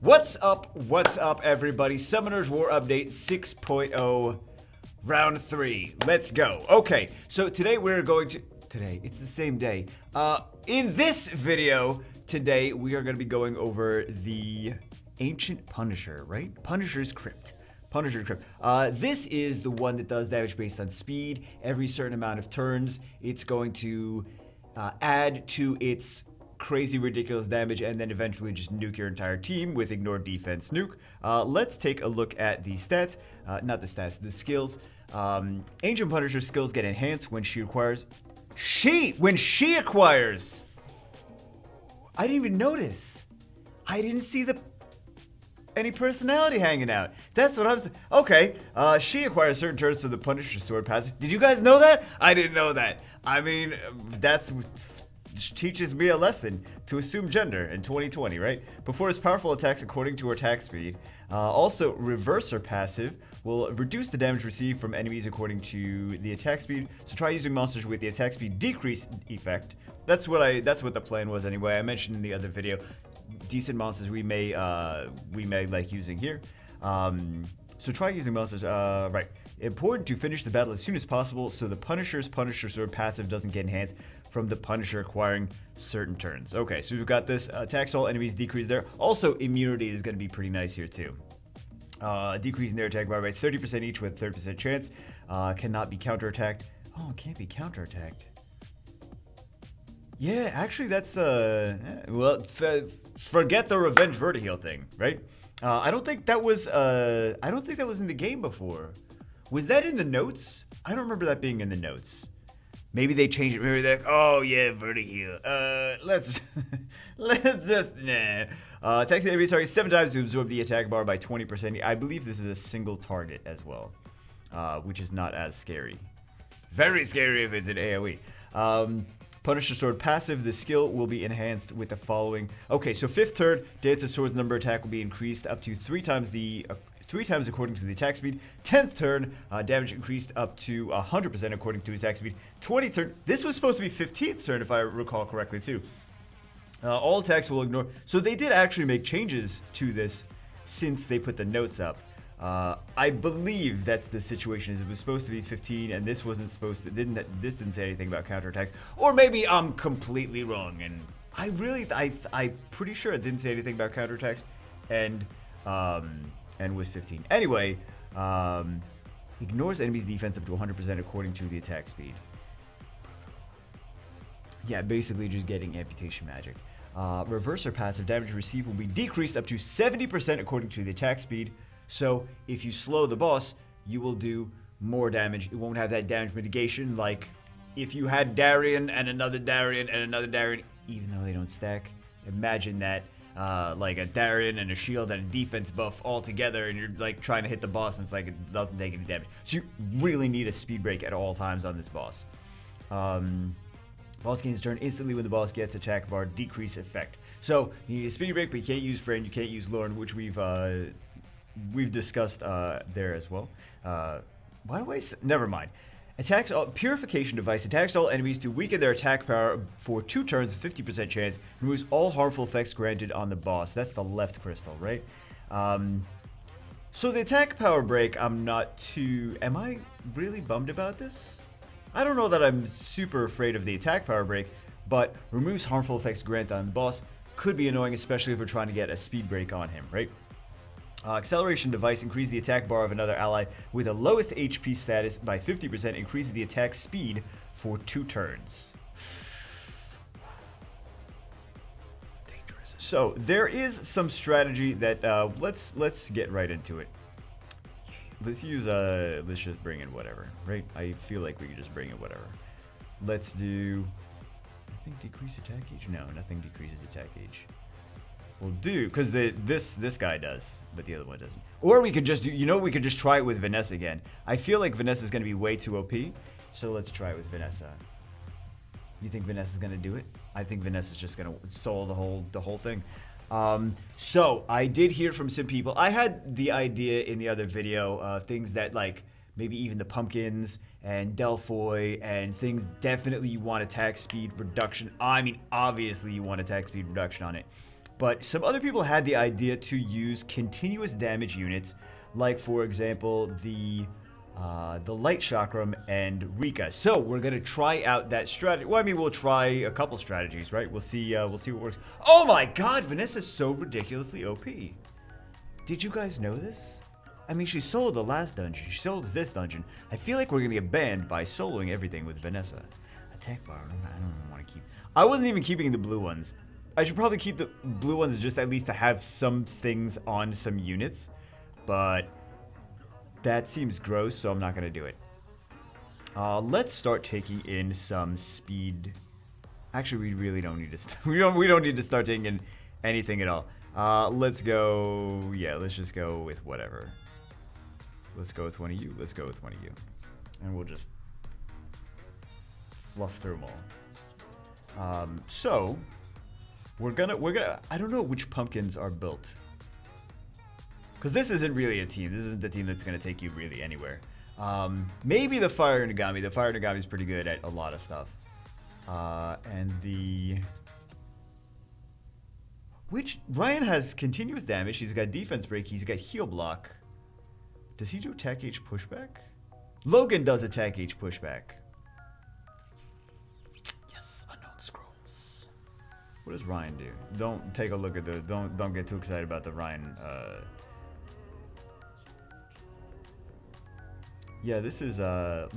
What's up? What's up, everybody? Summoner's War Update 6.0, Round 3. Let's go. Okay, so today we're going to... Today, it's the same day. In this video, today we are going to be going over the Ancient Punisher, right? Punisher's CRYPT. Punisher's CRYPT. This is the one that does damage based on speed. Every certain amount of turns, it's going to add to its crazy ridiculous damage and then eventually just nuke your entire team with ignore defense nuke. Let's take a look at the stats, not the stats, the skills. Ancient Punisher's skills get enhanced when she acquires, I didn't even notice. I didn't see any personality hanging out. That's what I'm saying. Okay, she acquires certain turns to the Punisher sword passive. Did you guys know that? I didn't know that. I mean, that's teaches me a lesson to assume gender in 2020, right? Before his powerful attacks according to her attack speed. Also, reverse her passive will reduce the damage received from enemies according to the attack speed. So try using monsters with the attack speed decrease effect. That's what the plan was anyway. I mentioned in the other video, decent monsters we may like using here. So try using monsters, right. Important to finish the battle as soon as possible so the Punisher's Punisher Sword passive doesn't get enhanced from the Punisher acquiring certain turns. Okay, so we've got this attacks all enemies decrease there. Also, immunity is going to be pretty nice here too. Decreasing their attack bar by 30% each with 30% chance. Cannot be counterattacked. Oh, it can't be counterattacked. Yeah, actually that's, well, forget the Revenge Vertiheal thing, right? I don't think that was in the game before. Was that in the notes? I don't remember that being in the notes. Maybe they changed it. Maybe they're like, oh yeah, Vertiheal. Let's just, nah. Attacks the enemy target 7 times to absorb the attack bar by 20%. I believe this is a single target as well, which is not as scary. It's very scary if it's an AoE. Punisher Sword passive, the skill will be enhanced with the following. Okay, so 5th turn, Dance of Swords number attack will be increased up to 3 times according to the attack speed. 10th turn, damage increased up to 100% according to his attack speed. 20th turn, this was supposed to be 15th turn if I recall correctly too. All attacks will ignore. So they did actually make changes to this since they put the notes up. I believe that's the situation. Is it was supposed to be 15 and this wasn't supposed to. This didn't say anything about counterattacks. Or maybe I'm completely wrong and I'm pretty sure it didn't say anything about counterattacks and was 15. Anyway, ignores enemies' defense up to 100% according to the attack speed. Yeah, basically just getting amputation magic. Reverse or passive damage received will be decreased up to 70% according to the attack speed. So if you slow the boss, you will do more damage. It won't have that damage mitigation like if you had Darien and another Darien and another Darien, even though they don't stack. Imagine that. Like a Darien and a shield and a defense buff all together and you're like trying to hit the boss and it's like it doesn't take any damage. So you really need a speed break at all times on this boss. Boss gains turn instantly when the boss gets attack bar decrease effect. So you need a speed break but you can't use Friend, you can't use Lorne, which we've discussed there as well. Why do I never mind. Attacks all purification device attacks all enemies to weaken their attack power for 2 turns, 50% chance. Removes all harmful effects granted on the boss. That's the left crystal, right? So the attack power break, I'm not too. Am I really bummed about this? I don't know that I'm super afraid of the attack power break, but removes harmful effects granted on the boss could be annoying, especially if we're trying to get a speed break on him, right? Acceleration device increases the attack bar of another ally with the lowest HP status by 50%, increases the attack speed for 2 turns. Dangerous. So there is some strategy that let's get right into it. Let's just bring in whatever, right? I feel like we could just bring in whatever. Let's do. I think decrease attack gauge. No, nothing decreases attack gauge. We'll do, because this guy does, but the other one doesn't. Or we could just do, we could just try it with Vanessa again. I feel like Vanessa's going to be way too OP, so let's try it with Vanessa. You think Vanessa's going to do it? I think Vanessa's just going to solve the whole thing. So I did hear from some people. I had the idea in the other video, things that like maybe even the pumpkins and Delphoy and things definitely you want attack speed reduction. I mean, obviously you want attack speed reduction on it. But some other people had the idea to use continuous damage units, like for example the Light Chakram and Rika. So we're gonna try out that strategy. Well, I mean, we'll try a couple strategies, right? We'll see what works. Oh my God, Vanessa's so ridiculously OP. Did you guys know this? I mean, she soloed the last dungeon. She soloed this dungeon. I feel like we're gonna get banned by soloing everything with Vanessa. Attack bar. I don't want to keep. I wasn't even keeping the blue ones. I should probably keep the blue ones just at least to have some things on some units, but that seems gross, so I'm not gonna do it. Let's start taking in some speed. Actually, we really don't need to. We don't need to start taking in anything at all. Let's go. Yeah, let's just go with whatever. Let's go with one of you. Let's go with one of you, and we'll just fluff through them all. So we're gonna. I don't know which pumpkins are built. Because this isn't really a team. This isn't the team that's going to take you really anywhere. Maybe the Fire Nagami. The Fire Nagami is pretty good at a lot of stuff. And the... Which... Ryan has continuous damage. He's got defense break. He's got heal block. Does he do attack H pushback? Logan does attack H pushback. Yes, unknown scrolls. What does Ryan do? Don't take a look at the... Don't get too excited about the Ryan... Yeah, this is,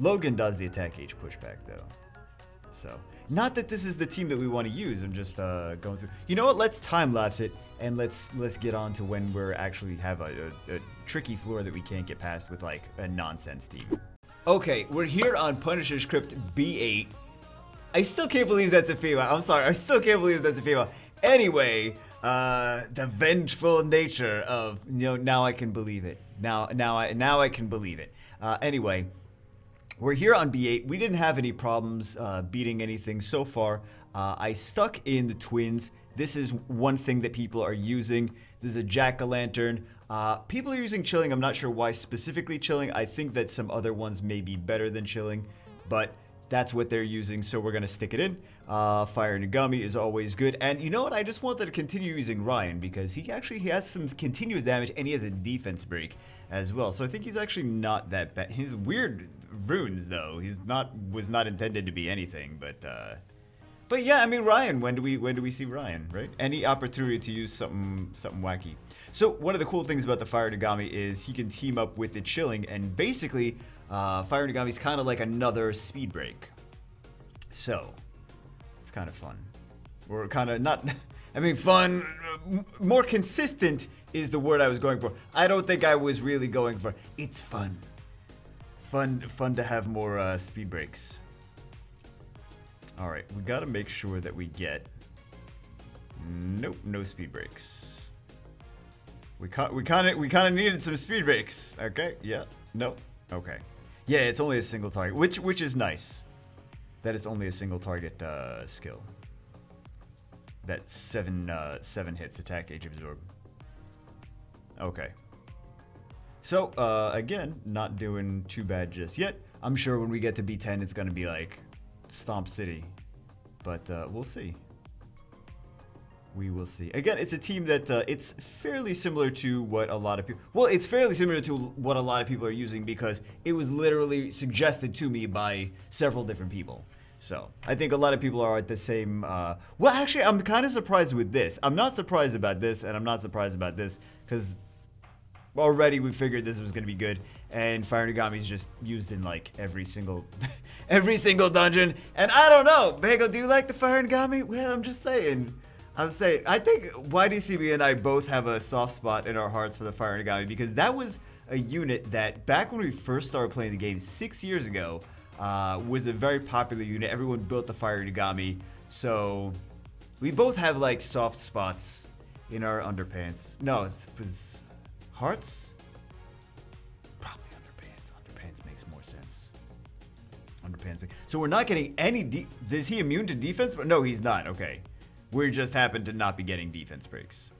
Logan does the attack H pushback, though. So, not that this is the team that we want to use. I'm just, going through. You know what? Let's time-lapse it, and let's get on to when we're actually have a tricky floor that we can't get past with, like, a nonsense team. Okay, we're here on Punisher's CRYPT B10. I still can't believe that's a female. I'm sorry. I still can't believe that's a female. Anyway, the vengeful nature of, you know, now I can believe it. Now I can believe it. Anyway, we're here on B8. We didn't have any problems beating anything so far. I stuck in the twins. This is one thing that people are using. This is a jack-o'-lantern. People are using chilling. I'm not sure why specifically chilling. I think that some other ones may be better than chilling, but that's what they're using, so we're going to stick it in. Fire Nagami is always good. And you know what? I just wanted to continue using Ryan because he has some continuous damage and he has a defense break as well. So I think he's actually not that bad. He's weird runes, though. Was not intended to be anything, but yeah, I mean, Ryan, when do we see Ryan, right? Any opportunity to use something wacky. So one of the cool things about the Fire Nagami is he can team up with the chilling, and basically Fire Nagami is kind of like another speed break. So it's kind of fun. Or kind of not, I mean, fun, more consistent is the word I was going for. I don't think I was really going for, it's fun. Fun to have more speed breaks. All right, we got to make sure that we get, nope, no speed breaks. We kind of needed some speed breaks. Okay, yeah, no, okay. Yeah, it's only a single target, which is nice. That it's only a single target skill. That 7 hits attack age absorb. Okay. So again, not doing too bad just yet. I'm sure when we get to B10, it's gonna be like Stomp City, but we'll see. We will see. Again, it's a team that it's fairly similar to what a lot of people... Well, it's fairly similar to what a lot of people are using because it was literally suggested to me by several different people. So, I think a lot of people are at the same... Well, actually, I'm kind of surprised with this. I'm not surprised about this, and I'm not surprised about this because already we figured this was going to be good, and Fire Nagami is just used in, like, every single dungeon. And I don't know, Bagel, do you like the Fire Nagami? Well, I'm just saying... I think YDCB and I both have a soft spot in our hearts for the Fire Nagami because that was a unit that back when we first started playing the game 6 years ago was a very popular unit. Everyone built the Fire Nagami, so we both have like soft spots in our underpants. No, it's hearts? Probably underpants. Underpants makes more sense. Underpants. So we're not getting any. Is he immune to defense? No, he's not. Okay. We just happen to not be getting defense breaks.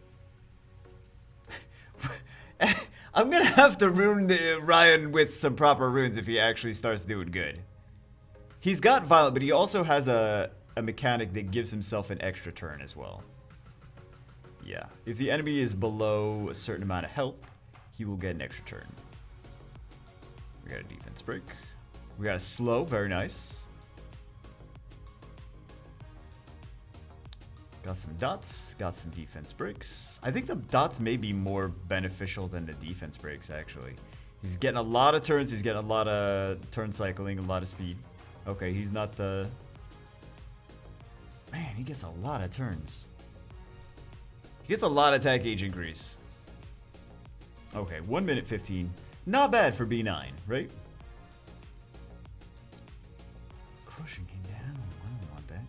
I'm going to have to rune Ryan with some proper runes if he actually starts doing good. He's got Violent, but he also has a mechanic that gives himself an extra turn as well. Yeah. If the enemy is below a certain amount of health, he will get an extra turn. We got a defense break. We got a slow. Very nice. Got some dots. Got some defense breaks. I think the dots may be more beneficial than the defense breaks, actually. He's getting a lot of turns. He's getting a lot of turn cycling, a lot of speed. Okay, he's not the... Man, he gets a lot of turns. He gets a lot of attack gauge increase. Okay, 1 minute 15. Not bad for B9, right? Crushing him down. I don't want that.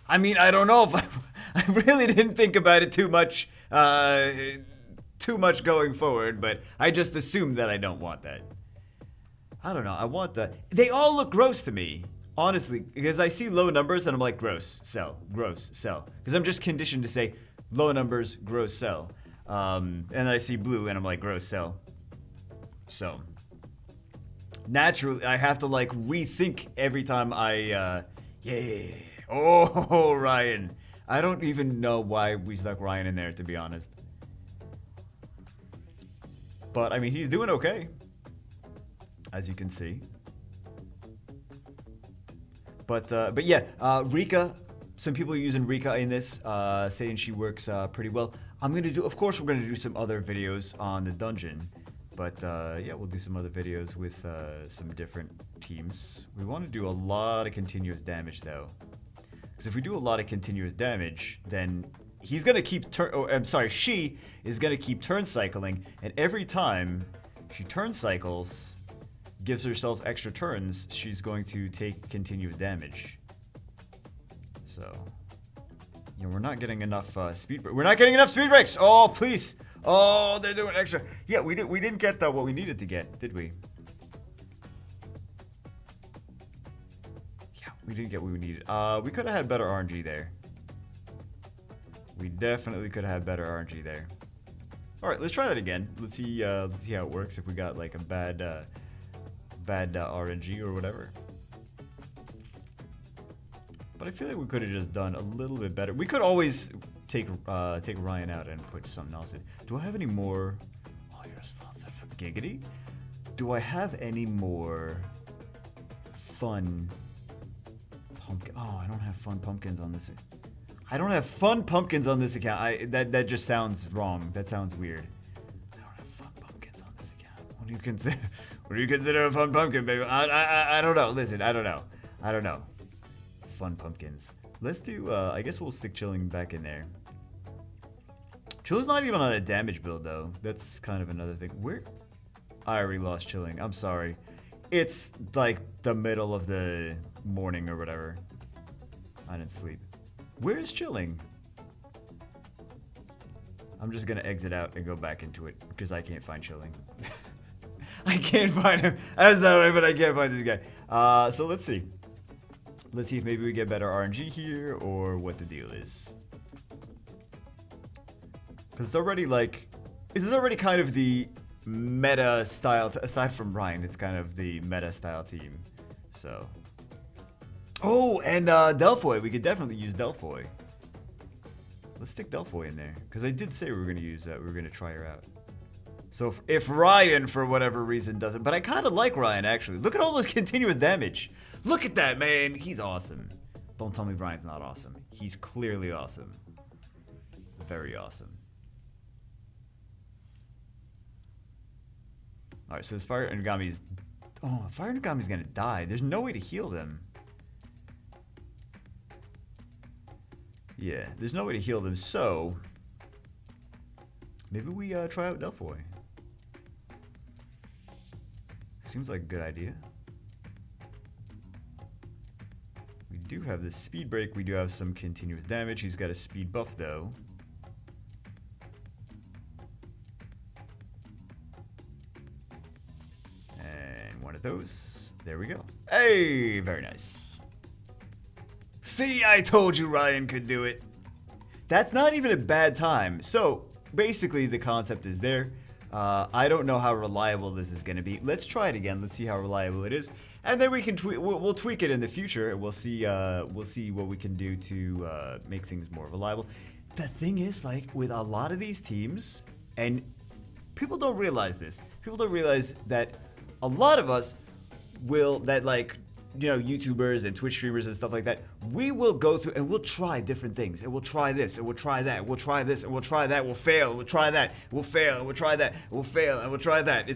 I mean, I don't know if I really didn't think about it too much going forward, but I just assumed that I don't want that. I don't know. I want the... They all look gross to me, honestly, because I see low numbers and I'm like, gross, sell, gross, sell. Because I'm just conditioned to say low numbers, gross, sell. And then I see blue and I'm like, gross, sell. So, naturally, I have to like rethink every time I, yeah. Oh, Ryan. I don't even know why we stuck Ryan in there, to be honest. But, I mean, he's doing okay. As you can see. But yeah, Rika. Some people are using Rika in this, saying she works pretty well. I'm gonna do, of course, we're gonna do some other videos on the dungeon. But yeah, we'll do some other videos with some different teams. We want to do a lot of continuous damage, though. Because if we do a lot of continuous damage, then he's gonna keep she is gonna keep turn cycling, and every time she turn cycles, gives herself extra turns, she's going to take continuous damage. So, yeah, we're not getting enough speed breaks. We're not getting enough speed breaks. Oh, please. Oh, they're doing extra. Yeah, we didn't get what we needed to get, did we? Yeah, we didn't get what we needed. We could have had better RNG there. We definitely could have had better RNG there. All right, let's try that again. Let's see how it works. If we got like a bad RNG or whatever. But I feel like we could have just done a little bit better. We could always take Ryan out and put something else in. Do I have any more? Oh, you're a sloth giggity. Do I have any more fun pumpkin? Oh, I don't have fun pumpkins on this. I don't have fun pumpkins on this account. That just sounds wrong. That sounds weird. I don't have fun pumpkins on this account. What do you consider? What do you consider a fun pumpkin, baby? I don't know. Listen, I don't know. Fun pumpkins. Let's do, I guess we'll stick chilling back in there. Chill's not even on a damage build, though. That's kind of another thing. I already lost chilling. I'm sorry. It's like the middle of the morning or whatever. I didn't sleep. Where is chilling? I'm just gonna exit out and go back into it because I can't find chilling. I can't find him. I'm sorry, but I can't find this guy. So let's see. Let's see if maybe we get better RNG here or what the deal is. Because it's already like... This is already kind of the meta style... Aside from Ryan, it's kind of the meta style team. So... Oh, and Delphoy. We could definitely use Delphoy. Let's stick Delphoy in there. Because I did say we were going to use that. We were going to try her out. So if Ryan, for whatever reason, doesn't... But I kind of like Ryan, actually. Look at all those continuous damage. Look at that, man. He's awesome. Don't tell me Ryan's not awesome. He's clearly awesome. Very awesome. Alright, so this Fire Nagami's... Oh, Fire Nagami's gonna die. There's no way to heal them. Yeah, there's no way to heal them, so... Maybe we try out Delphoy. Seems like a good idea. We do have this speed break. We do have some continuous damage. He's got a speed buff, though. And one of those. There we go. Hey, very nice. See, I told you Ryan could do it. That's not even a bad time. So, basically, the concept is there. I don't know how reliable this is going to be. Let's try it again. Let's see how reliable it is, and then we can we'll tweak it in the future. We'll see what we can do to make things more reliable. the thing is, like, with a lot of these teams, and people don't realize this. People don't realize that a lot of us like, you know, YouTubers and Twitch streamers and stuff like that, we will go through and we'll try different things. And we'll try this, and we'll try that, we'll try this, and we'll try that, we'll fail, we'll try that, we'll fail, and we'll try that, we'll fail, and we'll try that.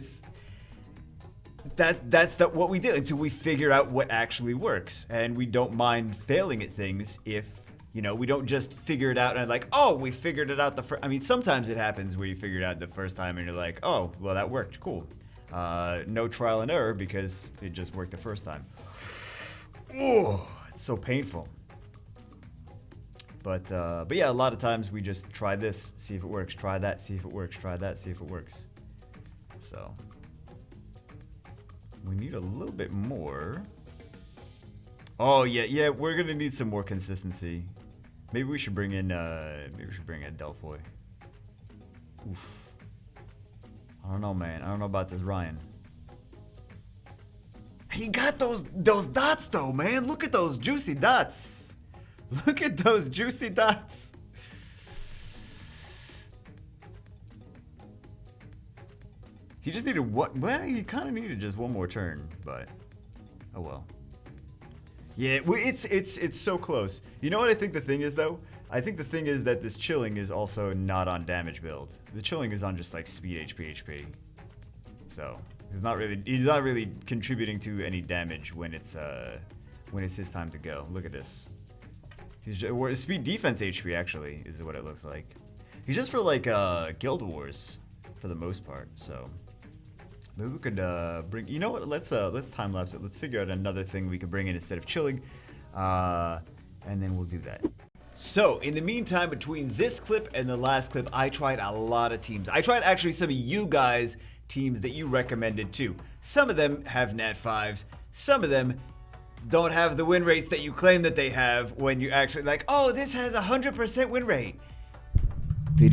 That's what we do until we figure out what actually works. And we don't mind failing at things if, you know, we don't just figure it out and like, oh, we figured it out the first. I mean, sometimes it happens where you figure it out the first time and you're like, oh, well, that worked, cool. No trial and error because it just worked the first time. Oh, it's so painful. But yeah, a lot of times we just try this, see if it works, try that, see if it works, try that, see if it works. So we need a little bit more. Oh yeah, we're gonna need some more consistency. Maybe we should bring in Delphoy. Oof. I don't know, man. I don't know about this Ryan. He got those dots though, man. Look at those juicy dots. Look at those juicy dots. He just needed what? Well, he kind of needed just one more turn, but oh well. Yeah, it's so close. You know what I think the thing is though? I think the thing is that this chilling is also not on damage build. The chilling is on just like speed HP. So he's not really contributing to any damage when it's his time to go. Look at this. He's just, speed defense HP actually is what it looks like. He's just for like Guild Wars for the most part. So maybe we could bring. You know what? Let's time lapse it. Let's figure out another thing we could bring in instead of chilling, and then we'll do that. So in the meantime, between this clip and the last clip, I tried a lot of teams. I tried actually some of you guys' teams that you recommended too. Some of them have nat 5s. Some of them don't have the win rates that you claim that they have when you actually like, oh, this has 100% win rate. Did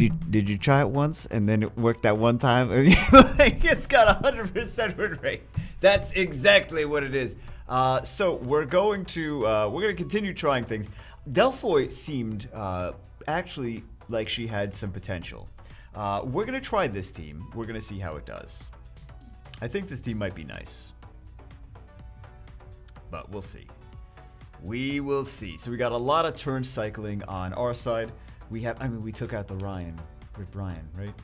you try it once and then it worked that one time? Like, it's got 100% win rate. That's exactly what it is. So we're going to continue trying things. Delphoy seemed actually like she had some potential. We're gonna try this team. We're gonna see how it does. I think this team might be nice, but we'll see. We will see. So we got a lot of turn cycling on our side. We took out the Rip Ryan, right?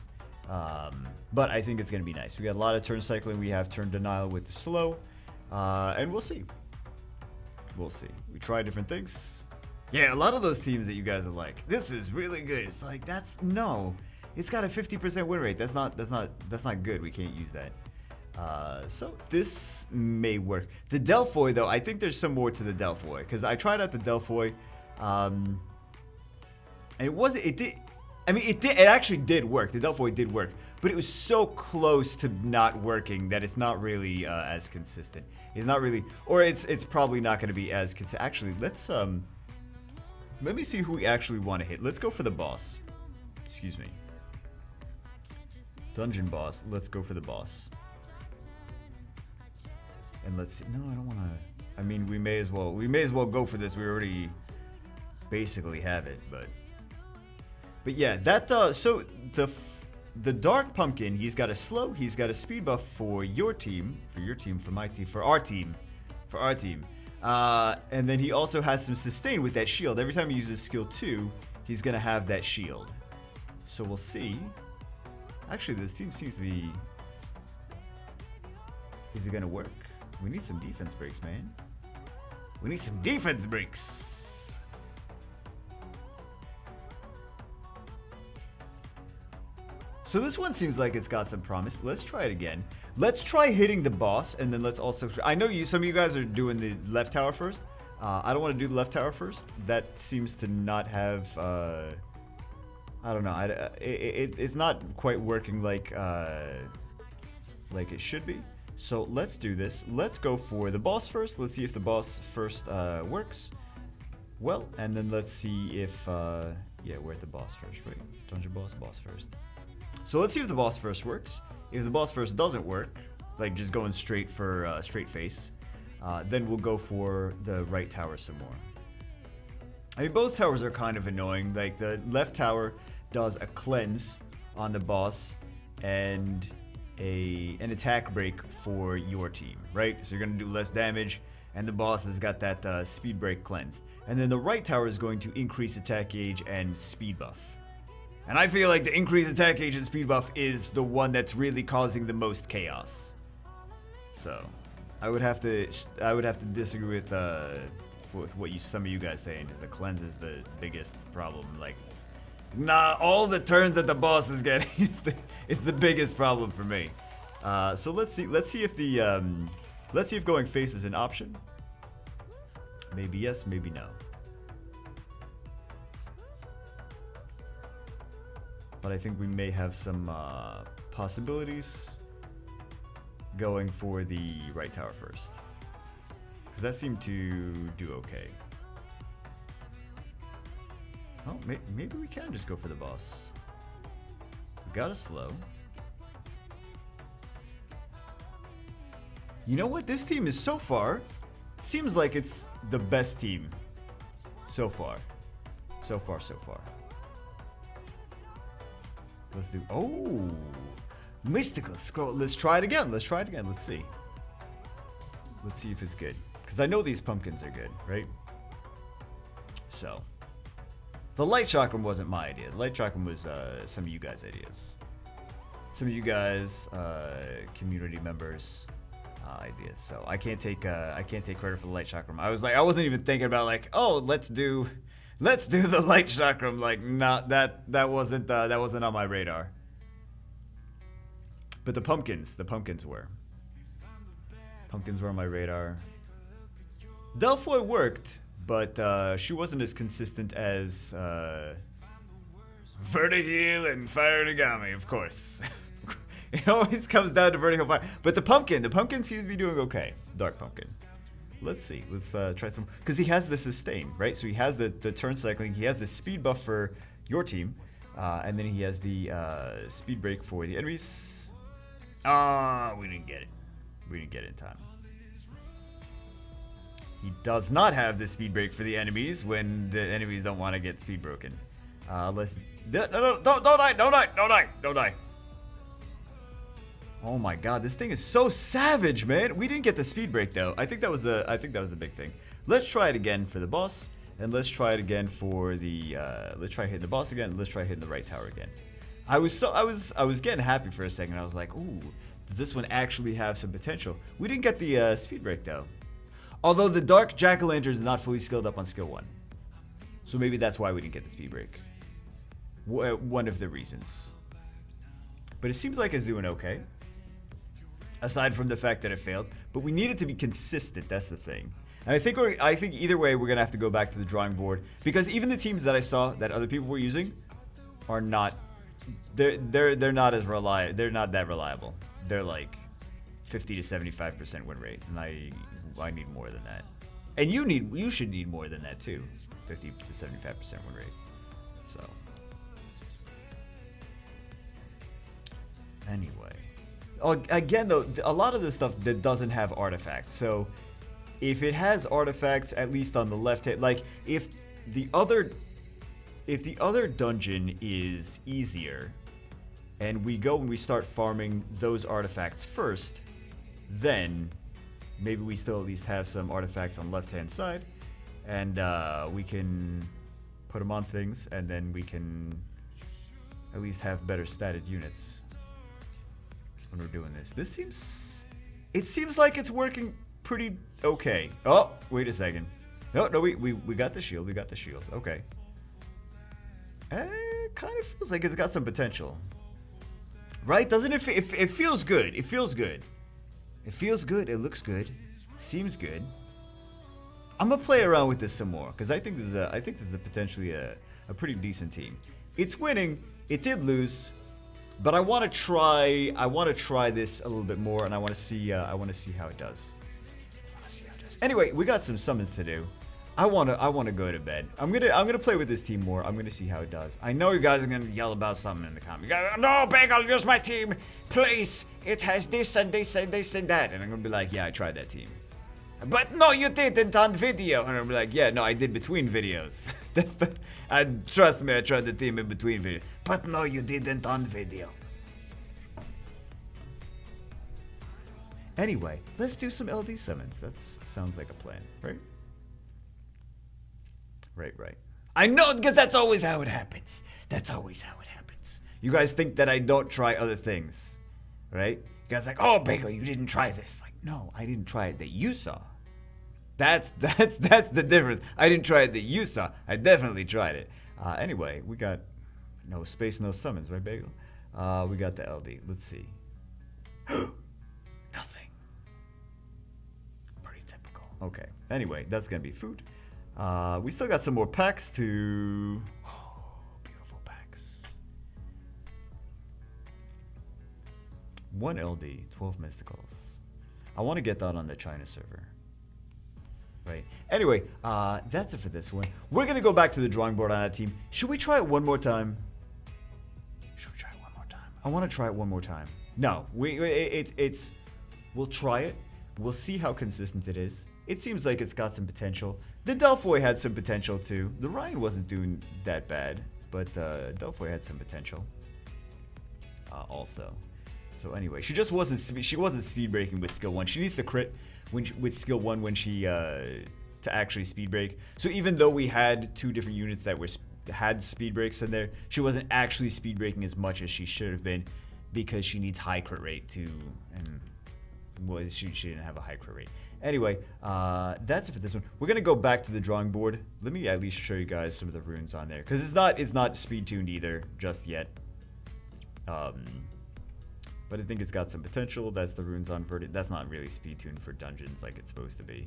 But I think it's gonna be nice. We got a lot of turn cycling. We have turn denial with the slow, and we'll see. We'll see. We try different things. Yeah, a lot of those teams that you guys are like, this is really good. It's like no, it's got a 50% win rate. That's not good. We can't use that. So this may work. The Delphoy though, I think there's some more to the Delphoy because I tried out the Delphoy, and it actually did work. The Delphoy did work, but it was so close to not working that it's not really as consistent. It's not really, or it's probably not going to be as consistent. Actually, let me see who we actually want to hit. Let's go for the boss. Excuse me. Dungeon boss. Let's go for the boss. And let's see. No, I don't want to. I mean, we may as well go for this. We already basically have it, but yeah, that so the Dark Pumpkin, he's got a slow, he's got a speed buff for your team, for my team, for our team. And then he also has some sustain with that shield. Every time he uses skill 2, he's gonna have that shield. So we'll see. Actually, this team seems to be. Is it gonna work? We need some defense breaks, man. We need some defense breaks. So this one seems like it's got some promise. Let's try it again. Let's try hitting the boss, and then let's also. I know some of you guys are doing the left tower first. I don't want to do the left tower first. That seems to not have. I don't know. It's not quite working like it should be. So let's do this. Let's go for the boss first. Let's see if the boss first works. Well, and then let's see if yeah, we're at the boss first, right? Dungeon boss first. So let's see if the boss first works. If the boss first doesn't work, like just going straight for straight face, then we'll go for the right tower some more. I mean, both towers are kind of annoying. Like, the left tower does a cleanse on the boss and an attack break for your team, right? So you're going to do less damage, and the boss has got that speed break cleansed. And then the right tower is going to increase attack gauge and speed buff. And I feel like the increased attack gauge and speed buff is the one that's really causing the most chaos. So, I would have to disagree with what some of you guys saying. The cleanse is the biggest problem. Like, nah, all the turns that the boss is getting is the biggest problem for me. So let's see if going face is an option. Maybe yes, maybe no. But I think we may have some possibilities going for the right tower first. Because that seemed to do okay. Oh, maybe we can just go for the boss. We got a slow. You know what? This team is so far, seems like it's the best team so far. So far. Let's do, oh, mystical scroll. Let's try it again. Let's see. Let's see if it's good. Because I know these pumpkins are good, right? So, the light chakram wasn't my idea. The light chakram was some of you guys' ideas. Some of you guys, community members, ideas. So I can't take credit for the light chakram. I wasn't even thinking about like, oh, let's do the light chakram. Like, not that wasn't on my radar. But the pumpkins were. Pumpkins were on my radar. Delphoy worked, but she wasn't as consistent as Vertiheal and Fire Nagami, of course. It always comes down to Vertiheal Fire. But the pumpkin seems to be doing okay. Dark pumpkin. Let's see. Let's try some. Because he has the sustain, right? So he has the turn cycling. He has the speed buff for your team. And then he has the speed break for the enemies. We didn't get it. We didn't get it in time. He does not have the speed break for the enemies when the enemies don't want to get speed broken. Don't die. Oh my god, this thing is so savage, man. We didn't get the speed break though. I think that was the big thing. Let's try it again for the boss, and let's try it again for the let's try hitting the boss again, and let's try hitting the right tower again. I was getting happy for a second. I was like, ooh, does this one actually have some potential? We didn't get the speed break though. Although the Dark Jack-o'-lantern is not fully skilled up on skill 1. So maybe that's why we didn't get the speed break. One of the reasons. But it seems like it's doing okay. Aside from the fact that it failed. But we need it to be consistent, that's the thing. And I think either way we're gonna have to go back to the drawing board. Because even the teams that I saw that other people were using are not they're not as reliable. They're not that reliable. They're like 50 to 75% win rate. And I need more than that. And you should need more than that too. 50 to 75% win rate. So anyway. Again though, a lot of this stuff that doesn't have artifacts. So if it has artifacts, at least on the left hand, like if the other dungeon is easier and we go and we start farming those artifacts first, then maybe we still at least have some artifacts on the left-hand side, and we can put them on things, and then we can at least have better statted units when we're doing this. It seems like it's working pretty okay. Oh, wait a second. No, we got the shield. We got the shield. Okay. It kind of feels like it's got some potential. Right? Doesn't it? It feels good. It feels good. It feels good. It looks good. Seems good. I'm gonna play around with this some more because I think this is potentially a pretty decent team. It's winning. It did lose, but I want to try this a little bit more, and I want to see how it does. Anyway, we got some summons to do. I want to go to bed. I'm gonna play with this team more. I'm gonna see how it does. I know you guys are gonna yell about something in the comments. No, Bagel, use my team, please. It has this and this and this and that, and I'm gonna be like, yeah, I tried that team. But no, you didn't on video. And I'm like, yeah, no, I did between videos. That's the, trust me, I tried the team in between videos. But no, you didn't on video. Anyway, let's do some LD summons. That sounds like a plan, right? Right. I know, because that's always how it happens. That's always how it happens. You guys think that I don't try other things, right? You guys like, oh, Bagel, you didn't try this. Like, no, I didn't try it that you saw. That's the difference. I didn't try it that you saw. I definitely tried it. Anyway, we got no space, no summons, right, Bagel? We got the LD. Let's see. Nothing. Pretty typical. Okay. Anyway, that's gonna be food. We still got some more packs to. Oh, beautiful packs. 1 LD, 12 mysticals. I want to get that on the China server. Right. Anyway, that's it for this one. We're gonna go back to the drawing board on that team. Should we try it one more time? I want to try it one more time. No, we'll try it. We'll see how consistent it is. It seems like it's got some potential. The Delphoy had some potential too. The Ryan wasn't doing that bad, but Delphoy had some potential. Also. So anyway, she just wasn't speed breaking with skill 1. She needs to crit with skill 1 when she to actually speed break. So even though we had 2 different units that had speed breaks in there, she wasn't actually speed breaking as much as she should have been, because she needs high crit rate to, and well, she didn't have a high crit rate. Anyway, that's it for this one. We're gonna go back to the drawing board. Let me at least show you guys some of the runes on there, because it's not speed tuned either just yet. But I think it's got some potential. That's the runes on Verdict. That's not really speed tuned for dungeons like it's supposed to be.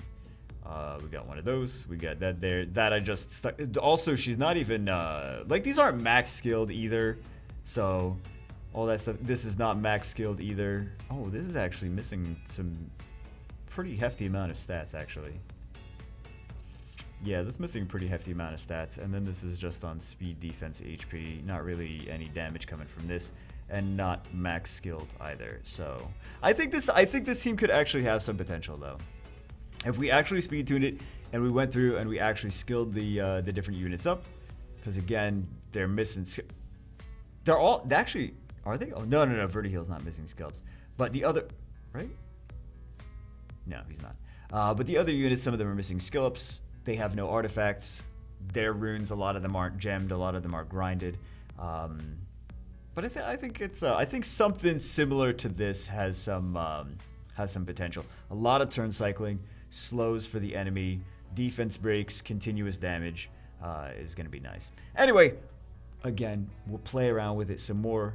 We got one of those. We got that there. That I just stuck. Also, she's not even like, these aren't max skilled either. So all that stuff. This is not max skilled either. Oh, this is actually missing some pretty hefty amount of stats actually. Yeah, that's missing a pretty hefty amount of stats. And then this is just on speed, defense, HP. Not really any damage coming from this. And not max skilled either. So I think this team could actually have some potential though. If we actually speed tuned it and we went through and we actually skilled the different units up, because again they're missing. They're all actually, are they? Oh no, Vertiheal's not missing skills, but the other, right? No, he's not. But the other units, some of them are missing skill ups. They have no artifacts. Their runes, a lot of them aren't gemmed. A lot of them are grinded. But I think something similar to this has some potential. A lot of turn cycling, slows for the enemy, defense breaks, continuous damage is going to be nice. Anyway, again, we'll play around with it some more.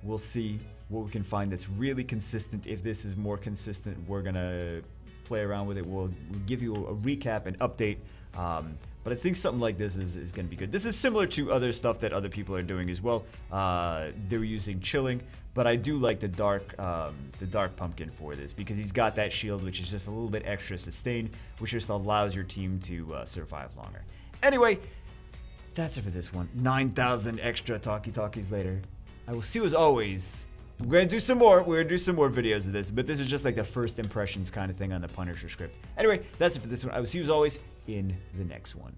We'll see what we can find that's really consistent. If this is more consistent, we're going to play around with it. We'll give you a recap and update. But I think something like this is going to be good. This is similar to other stuff that other people are doing as well. They're using chilling, but I do like the dark pumpkin for this, because he's got that shield, which is just a little bit extra sustain, which just allows your team to survive longer. Anyway, that's it for this one. 9,000 extra talkies later. I will see you as always. We're gonna do some more. We're gonna do some more videos of this, but this is just like the first impressions kind of thing on the Punisher script. Anyway, that's it for this one. I will see you as always in the next one.